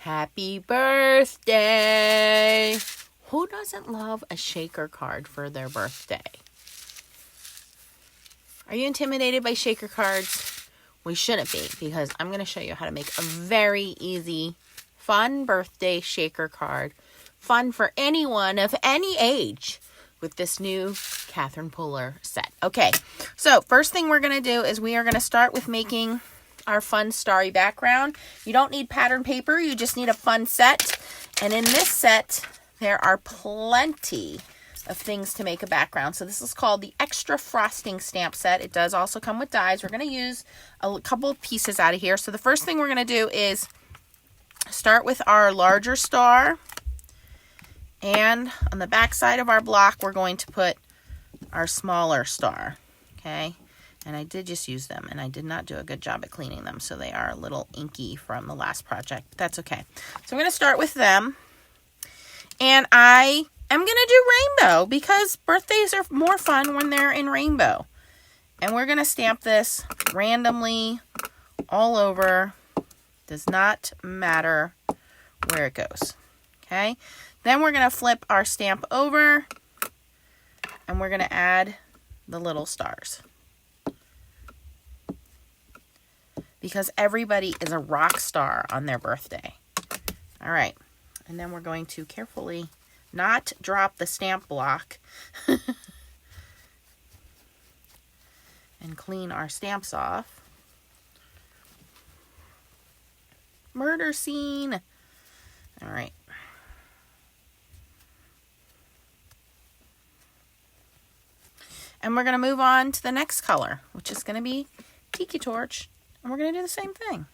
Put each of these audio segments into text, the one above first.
Happy birthday! Who doesn't love a shaker card for their birthday? Are you intimidated by shaker cards? We shouldn't be, because I'm going to show you how to make a very easy, fun birthday shaker card. Fun for anyone of any age with this new Catherine Puller set. Okay, so first thing we're going to do is we are going to start with making our fun starry background. You don't need pattern paper, you just need a fun set. And in this set, there are plenty of things to make a background. So this is called the Extra Frosting Stamp Set. It does also come with dies. We're going to use a couple of pieces out of here. So the first thing we're going to do is start with our larger star. And on the back side of our block, we're going to put our smaller star. Okay. And I did just use them, and I did not do a good job at cleaning them, so they are a little inky from the last project, but that's okay. So I'm going to start with them, and I am going to do rainbow, because birthdays are more fun when they're in rainbow. And we're going to stamp this randomly all over. Does not matter where it goes. Okay? Then we're going to flip our stamp over, and we're going to add the little stars. Because everybody is a rock star on their birthday. All right. And then we're going to carefully not drop the stamp block and clean our stamps off. Murder scene. All right. And we're going to move on to the next color, which is going to be Tiki Torch. And we're going to do the same thing.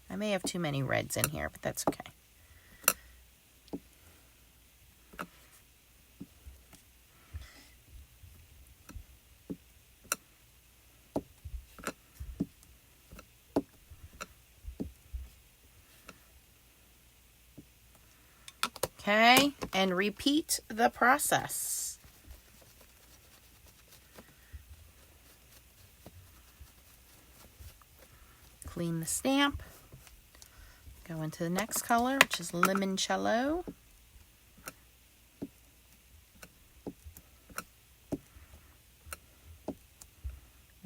I may have too many reds in here, but that's okay. Okay, and repeat the process. Clean the stamp, go into the next color, which is Limoncello.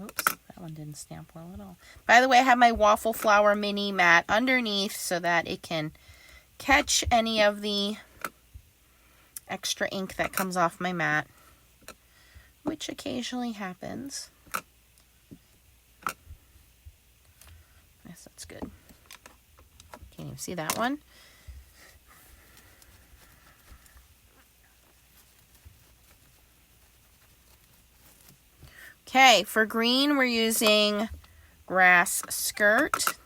Oops, that one didn't stamp well at all. By the way, I have my Waffle Flower Mini mat underneath so that it can catch any of the extra ink that comes off my mat, which occasionally happens. Yes, that's good. Can't even see that one. Okay, for green, we're using Grass Skirt.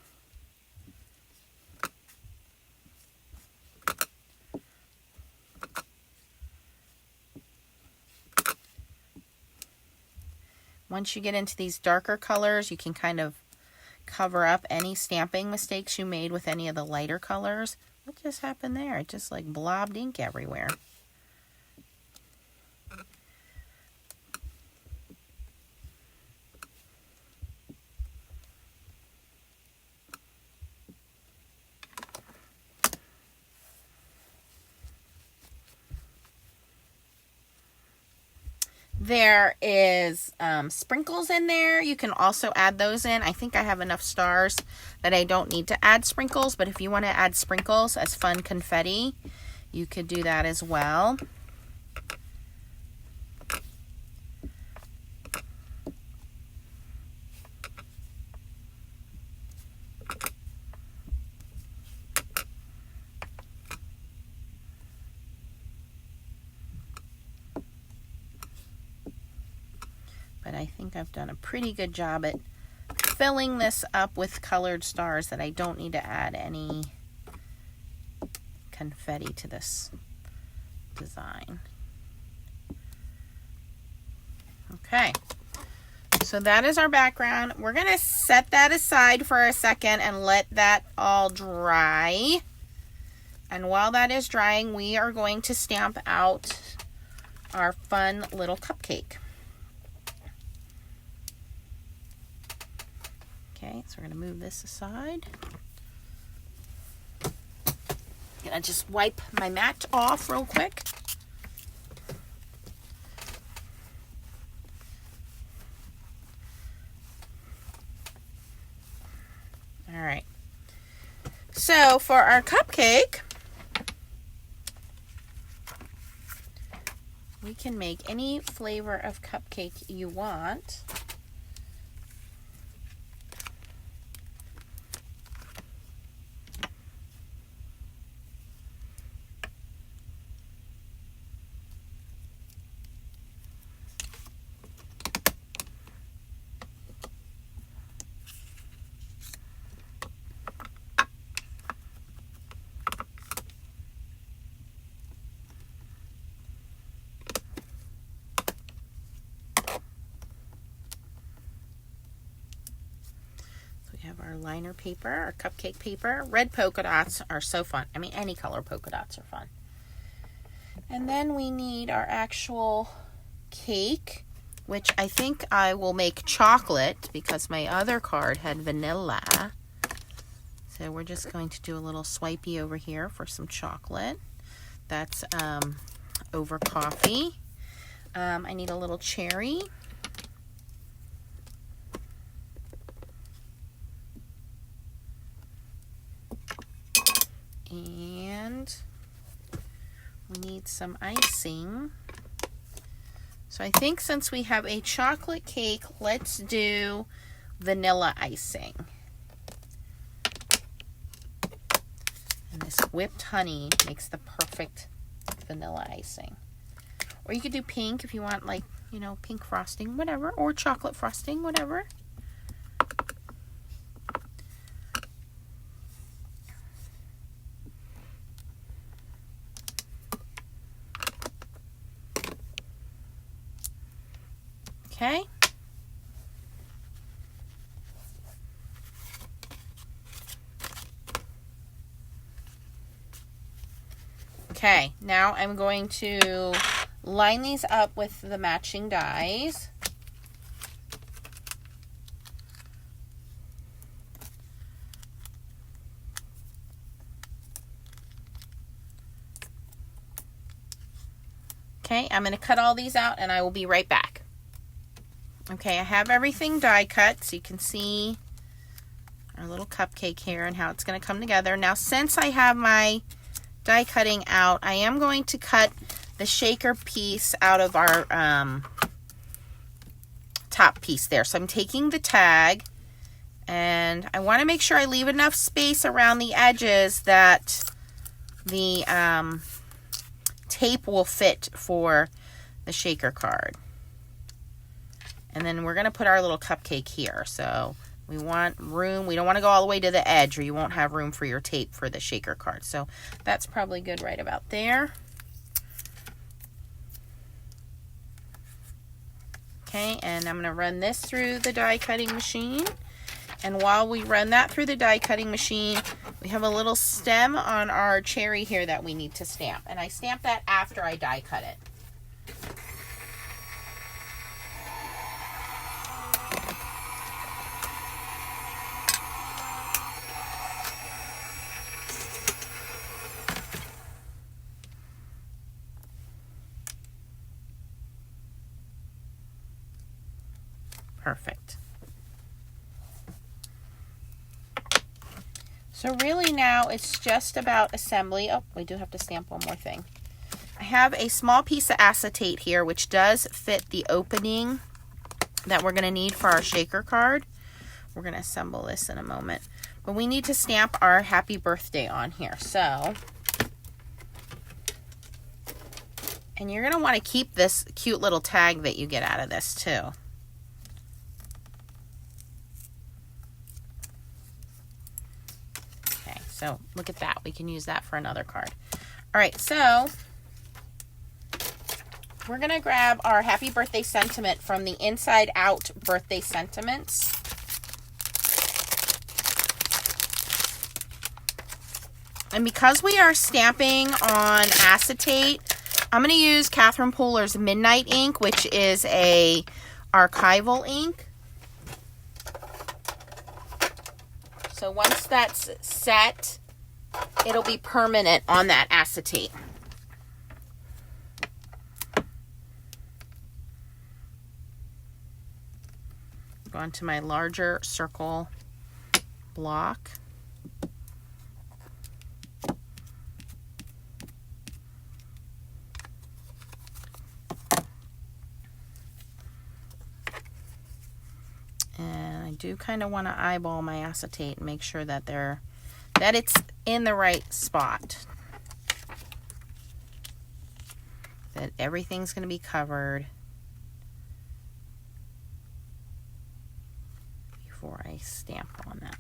Once you get into these darker colors, you can kind of cover up any stamping mistakes you made with any of the lighter colors. What just happened there? It just like blobbed ink everywhere. There is sprinkles in there. You can also add those in. I think I have enough stars that I don't need to add sprinkles, but if you want to add sprinkles as fun confetti, you could do that as well. But I think I've done a pretty good job at filling this up with colored stars that I don't need to add any confetti to this design. Okay, so that is our background. We're going to set that aside for a second and let that all dry. And while that is drying, we are going to stamp out our fun little cupcake. Okay, so we're going to move this aside. going to just wipe my mat off real quick. All right. So for our cupcake, we can make any flavor of cupcake you want. We have our liner paper, our cupcake paper. Red polka dots are so fun. I mean, any color polka dots are fun. And then we need our actual cake, which I think I will make chocolate because my other card had vanilla. So we're just going to do a little swipey over here for some chocolate. That's over coffee. I need a little cherry. And we need some icing. So I think since we have a chocolate cake, let's do vanilla icing. And this whipped honey makes the perfect vanilla icing. Or you could do pink if you want, like, you know, pink frosting, whatever. Or chocolate frosting, whatever. Okay. Okay, now I'm going to line these up with the matching dies. Okay, I'm going to cut all these out and I will be right back. Okay, I have everything die cut so you can see our little cupcake here and how it's going to come together. Now, since I have my die cutting out, I am going to cut the shaker piece out of our top piece there. So I'm taking the tag and I want to make sure I leave enough space around the edges that the tape will fit for the shaker card. And then we're going to put our little cupcake here. So we want room. We don't want to go all the way to the edge or you won't have room for your tape for the shaker card. So that's probably good right about there. Okay, and I'm going to run this through the die cutting machine. And while we run that through the die cutting machine, we have a little stem on our cherry here that we need to stamp. And I stamp that after I die cut it. Perfect. So really now it's just about assembly. Oh, we do have to stamp one more thing. I have a small piece of acetate here which does fit the opening that we're going to need for our shaker card. We're going to assemble this in a moment. But we need to stamp our happy birthday on here. So, and you're going to want to keep this cute little tag that you get out of this too. So look at that. We can use that for another card. All right, so we're going to grab our happy birthday sentiment from the Inside Out Birthday Sentiments. And because we are stamping on acetate, I'm going to use Catherine Pooler's Midnight ink, which is a archival ink. So once that's set, it'll be permanent on that acetate. Go onto my larger circle block. And I do kind of want to eyeball my acetate and make sure that it's in the right spot. That everything's going to be covered before I stamp on that.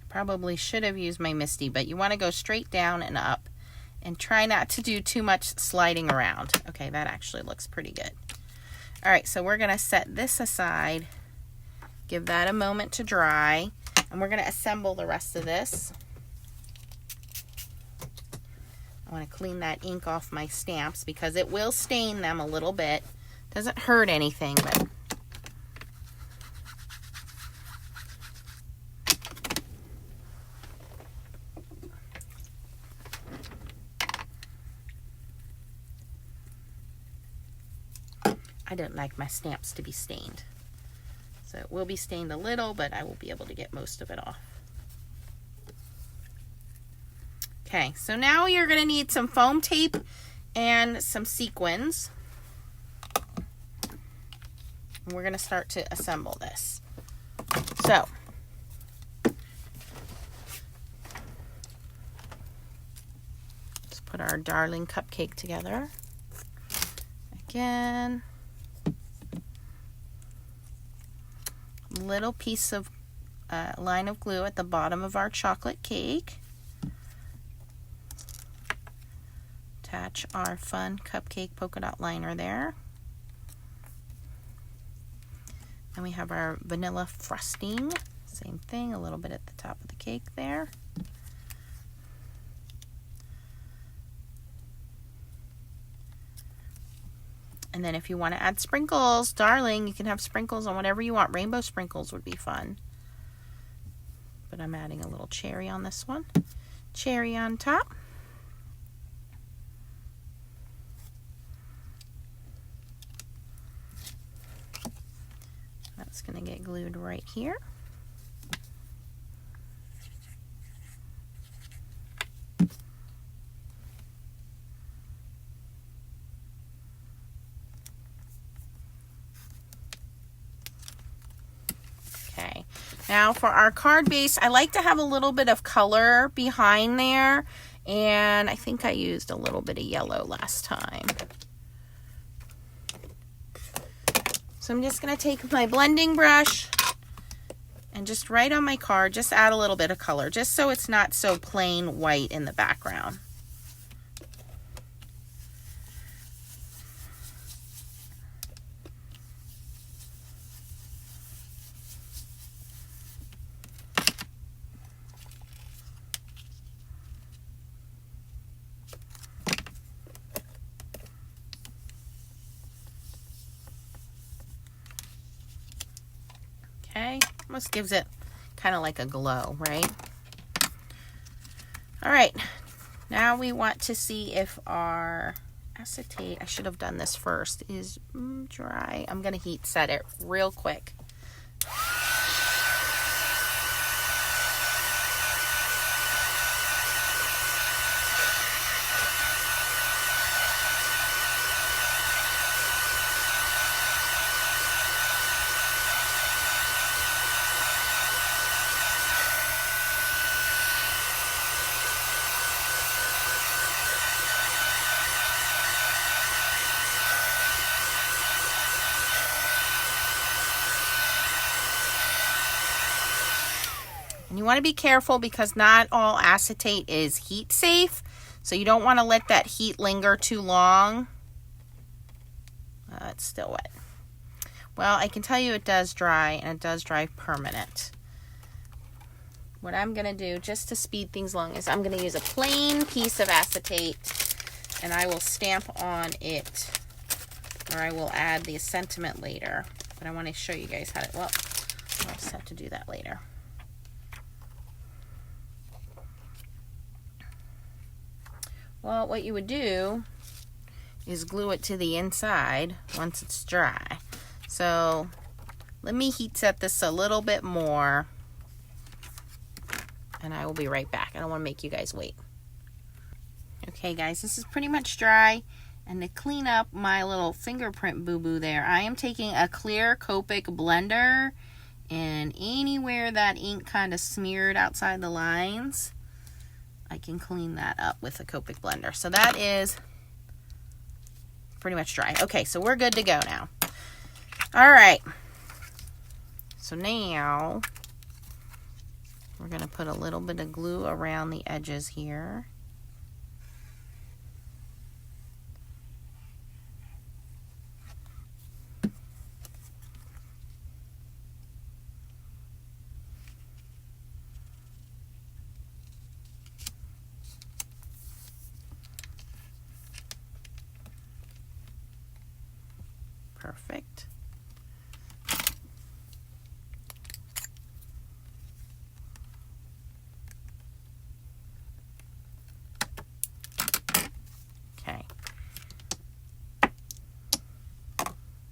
Probably should have used my MISTI, but you want to go straight down and up and try not to do too much sliding around. Okay, that actually looks pretty good. All right, so we're going to set this aside, give that a moment to dry, and we're going to assemble the rest of this. I want to clean that ink off my stamps because it will stain them a little bit. Doesn't hurt anything, but I don't like my stamps to be stained. So it will be stained a little, but I will be able to get most of it off. Okay, so now you're going to need some foam tape and some sequins. And we're going to start to assemble this. So, let's put our darling cupcake together. Again, little piece of line of glue at the bottom of our chocolate cake. Attach our fun cupcake polka dot liner there. And we have our vanilla frosting. Same thing, a little bit at the top of the cake there. And then if you want to add sprinkles, darling, you can have sprinkles on whatever you want. Rainbow sprinkles would be fun. But I'm adding a little cherry on this one. Cherry on top. That's going to get glued right here. Okay, now for our card base, I like to have a little bit of color behind there, and I think I used a little bit of yellow last time. So I'm just going to take my blending brush and just right on my card, just add a little bit of color, just so it's not so plain white in the background. Okay, almost gives it kind of like a glow, right? All right, now we want to see if our acetate, I should have done this first, is dry. I'm going to heat set it real quick. And you want to be careful because not all acetate is heat safe. So you don't want to let that heat linger too long. It's still wet. Well, I can tell you it does dry, and it does dry permanent. What I'm going to do, just to speed things along, is I'm going to use a plain piece of acetate, and I will stamp on it, or I will add the sentiment later. But I want to show you guys how to, well, I'll just have to do that later. Well, what you would do is glue it to the inside once it's dry. So let me heat set this a little bit more, and I will be right back. I don't want to make you guys wait. Okay guys, this is pretty much dry, and to clean up my little fingerprint boo-boo there, I am taking a clear Copic blender, and anywhere that ink kind of smeared outside the lines, I can clean that up with a Copic blender. So that is pretty much dry. Okay, so we're good to go now. All right. So now we're going to put a little bit of glue around the edges here. Perfect. Okay.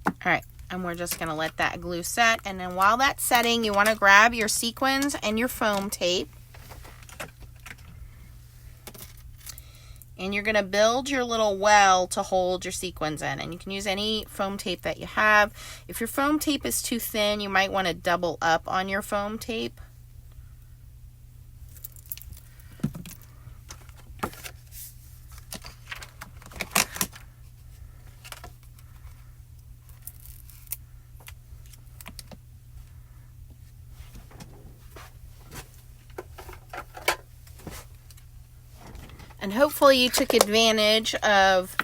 All right, and we're just going to let that glue set, and then while that's setting, you want to grab your sequins and your foam tape. And you're going to build your little well to hold your sequins in. And you can use any foam tape that you have. If your foam tape is too thin, you might want to double up on your foam tape. And hopefully you took advantage of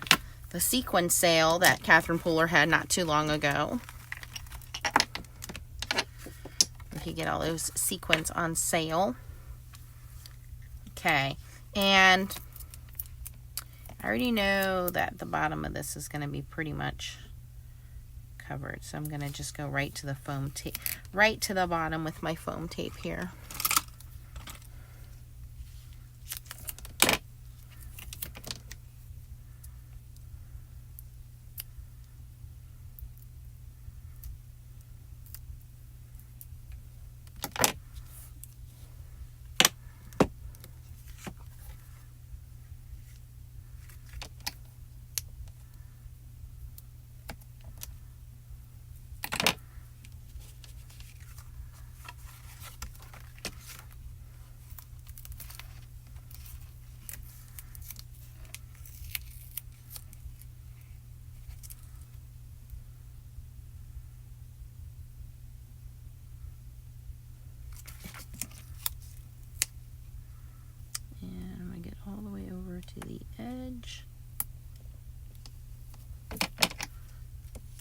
the sequin sale that Catherine Pooler had not too long ago. You can get all those sequins on sale. Okay, and I already know that the bottom of this is going to be pretty much covered. So I'm going to just go right to the foam tape, right to the bottom with my foam tape here. All the way over to the edge.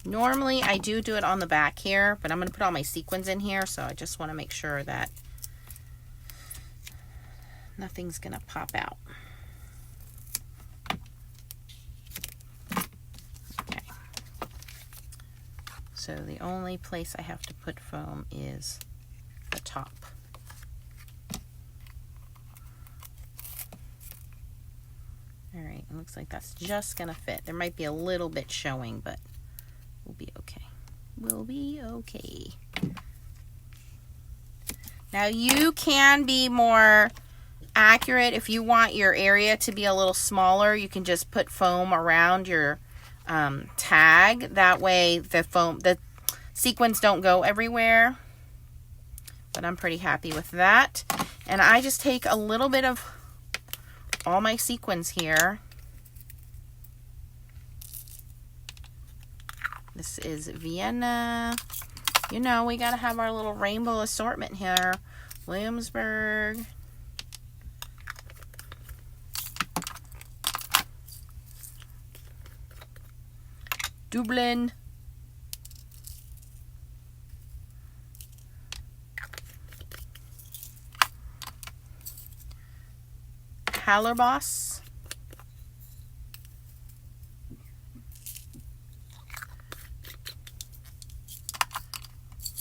Normally I do it on the back here, but I'm going to put all my sequins in here, so I just want to make sure that nothing's going to pop out. Okay. So the only place I have to put foam is the top. Alright, it looks like that's just going to fit. There might be a little bit showing, but we'll be okay. We'll be okay. Now you can be more accurate. If you want your area to be a little smaller, you can just put foam around your tag. That way the sequins don't go everywhere. But I'm pretty happy with that. And I just take a little bit of all my sequins here. This is Vienna. You know, we got to have our little rainbow assortment here. Williamsburg. Dublin. Hallerboss.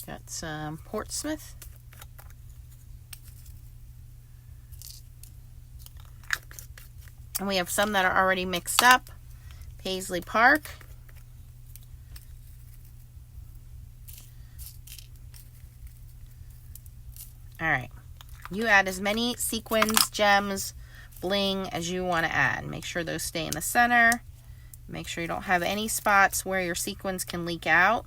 Got some Portsmouth. And we have some that are already mixed up. Paisley Park. All right. You add as many sequins, gems, bling as you want to add. Make sure those stay in the center. Make sure you don't have any spots where your sequins can leak out.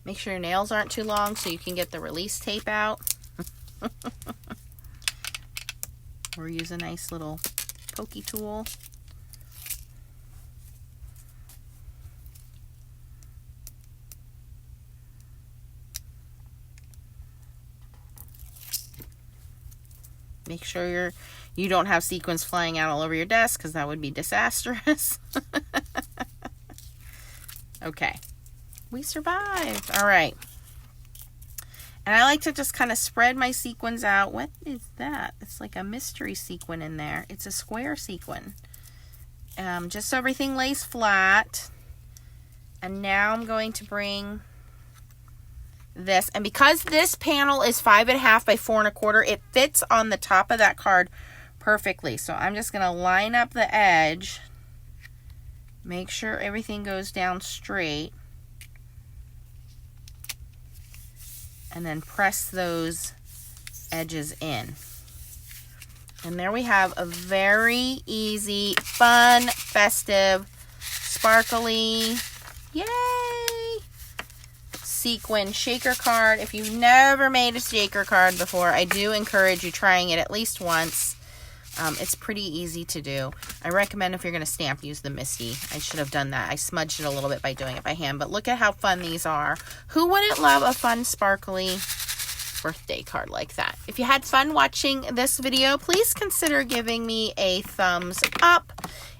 Make sure your nails aren't too long so you can get the release tape out. Or use a nice little pokey tool. Make sure you don't have sequins flying out all over your desk, because that would be disastrous. Okay. We survived. All right. And I like to just kind of spread my sequins out. What is that? It's like a mystery sequin in there. It's a square sequin. Just so everything lays flat. And now I'm going to bring this. And because this panel is 5.5 by 4.25, it fits on the top of that card perfectly. So I'm just going to line up the edge. Make sure everything goes down straight. And then press those edges in. And there we have a very easy, fun, festive, sparkly, yay, sequin shaker card. If you've never made a shaker card before, I do encourage you trying it at least once. It's pretty easy to do. I recommend if you're going to stamp, use the Misty. I should have done that. I smudged it a little bit by doing it by hand, but look at how fun these are. Who wouldn't love a fun, sparkly birthday card like that? If you had fun watching this video, please consider giving me a thumbs up.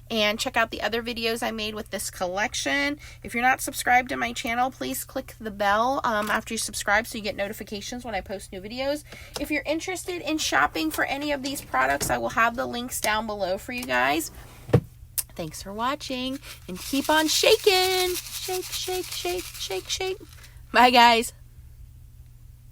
And check out the other videos I made with this collection. If you're not subscribed to my channel, please click the bell after you subscribe so you get notifications when I post new videos. If you're interested in shopping for any of these products, I will have the links down below for you guys. Thanks for watching, and keep on shaking. Shake, shake, shake, shake, shake. Bye, guys.